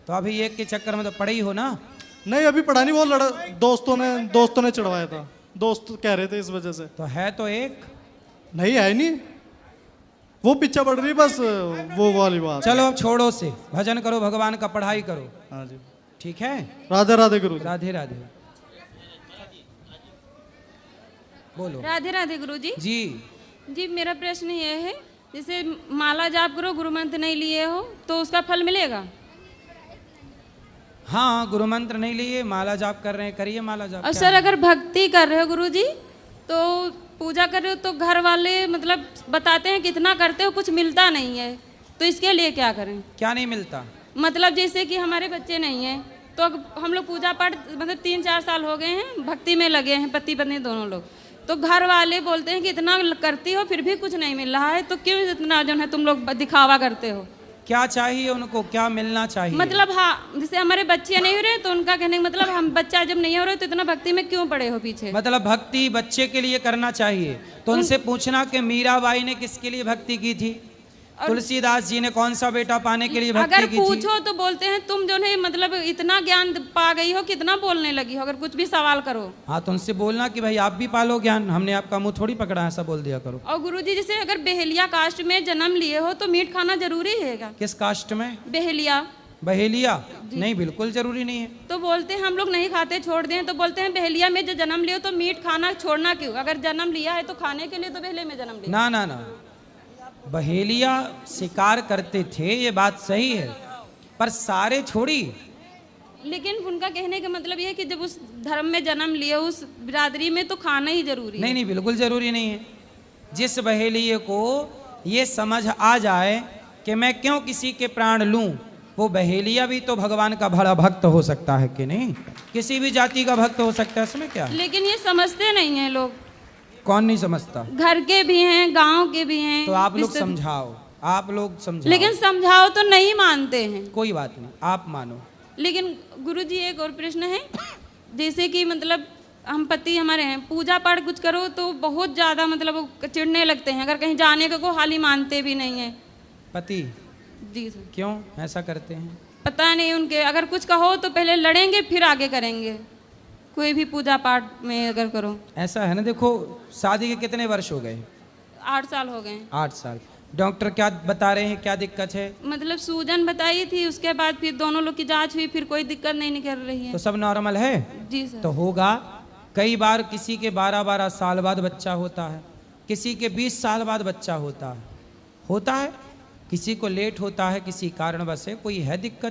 तो अभी एक के चक्कर में तो पड़े ही हो ना। नहीं अभी पढ़ा नहीं, वो लड़ा दोस्तों ने चढ़वाया था, दोस्त कह रहे थे इस वजह से। तो है तो एक। नहीं है नहीं, वो पीछे पड़ रही बस, वो वाली बात। चलो अब छोड़ो से, भजन करो भगवान का, पढ़ाई करो। हाँ जी, ठीक है। राधे राधे गुरु जी। राधे राधे। बोलो। राधे राधे गुरु जी। जी जी मेरा प्रश्न ये है, जैसे माला जाप करो, गुरु मंत्र नहीं लिए हो तो उसका फल मिलेगा? हाँ, गुरु मंत्र नहीं लिए, माला जाप कर रहे हैं, करिए माला जाप। और क्या सर है? अगर भक्ति कर रहे हो गुरु जी, तो पूजा कर रहे हो तो घर वाले मतलब बताते हैं कितना करते हो, कुछ मिलता नहीं है, तो इसके लिए क्या करें? क्या नहीं मिलता? मतलब जैसे कि हमारे बच्चे नहीं हैं, तो हम लोग पूजा पाठ मतलब 3-4 साल हो गए हैं, भक्ति में लगे हैं पति पत्नी दोनों लोग, तो घर वाले बोलते हैं कि इतना करती हो फिर भी कुछ नहीं मिल रहा है, तो क्यों इतना जो है तुम लोग दिखावा करते हो? क्या चाहिए उनको, क्या मिलना चाहिए? मतलब हाँ, जैसे हमारे बच्चे नहीं हो रहे तो उनका कहने का मतलब हम बच्चा जब नहीं हो रहे तो इतना भक्ति में क्यों पड़े हो पीछे? मतलब भक्ति बच्चे के लिए करना चाहिए, तो उनसे पूछना कि मीराबाई ने किसके लिए भक्ति की थी, तुलसीदास जी ने कौन सा बेटा पाने के लिए भक्ति अगर की थी? पूछो तो बोलते हैं तुम जो है मतलब इतना ज्ञान पा गई हो, कितना बोलने लगी हो, अगर कुछ भी सवाल करो। हाँ, तो उनसे बोलना कि भाई आप भी पालो ज्ञान, हमने आपका मुंह थोड़ी पकड़ा, ऐसा बोल दिया करो। और गुरुजी जैसे अगर बहेलिया कास्ट में जन्म लिए हो तो मीट खाना जरूरी है क्या? किस कास्ट में? बहेलिया। बहेलिया? नहीं, बिल्कुल जरूरी नहीं है। तो बोलते हैं हम लोग नहीं खाते, छोड़ दें, तो बोलते हैं बहेलिया में जो जन्म लियो तो मीट खाना छोड़ना क्यों? अगर जन्म लिया है तो खाने के लिए, तो बहेलिया में जन्म लिया। ना ना ना, बहेलिया शिकार करते थे, ये बात सही है, पर सारे छोड़ी। लेकिन उनका कहने का मतलब ये है कि जब उस धर्म में जन्म लिए, उस बिरादरी में, तो खाना ही जरूरी है। नहीं नहीं, बिल्कुल जरूरी नहीं है। जिस बहेलिये को ये समझ आ जाए कि मैं क्यों किसी के प्राण लूं, वो बहेलिया भी तो भगवान का बड़ा भक्त हो सकता है कि नहीं? किसी भी जाति का भक्त हो सकता है, इसमें क्या? लेकिन ये समझते नहीं है लोग। कौन नहीं समझता? घर के भी हैं, गांव के भी हैं। तो आप लोग समझाओ, आप लोग समझाओ। लेकिन समझाओ तो नहीं मानते हैं। कोई बात नहीं, आप मानो। लेकिन गुरुजी एक और प्रश्न है, जैसे कि मतलब हम पति हमारे हैं, पूजा पाठ कुछ करो तो बहुत ज़्यादा मतलब वो चिढ़ने लगते हैं, अगर कहीं जाने को हाल ही मानते भी नहीं है। पति? जी सर। क्यों ऐसा करते हैं? पता नहीं, उनके अगर कुछ कहो तो पहले लड़ेंगे फिर आगे करेंगे, कोई भी पूजा पाठ में अगर करो। ऐसा है ना, देखो शादी के कितने वर्ष हो गए? 8 साल हो गए। 8 साल। डॉक्टर क्या बता रहे हैं, क्या दिक्कत है? मतलब सूजन बताई थी, उसके बाद फिर दोनों लोग की जांच हुई, फिर कोई दिक्कत नहीं निकल रही है। तो सब नॉर्मल है? जी सर। तो होगा। कई बार किसी के 12-12 साल बाद बच्चा होता है, किसी के 20 साल बाद बच्चा होता है किसी को लेट होता है, किसी कारणवश से कोई है दिक्कत।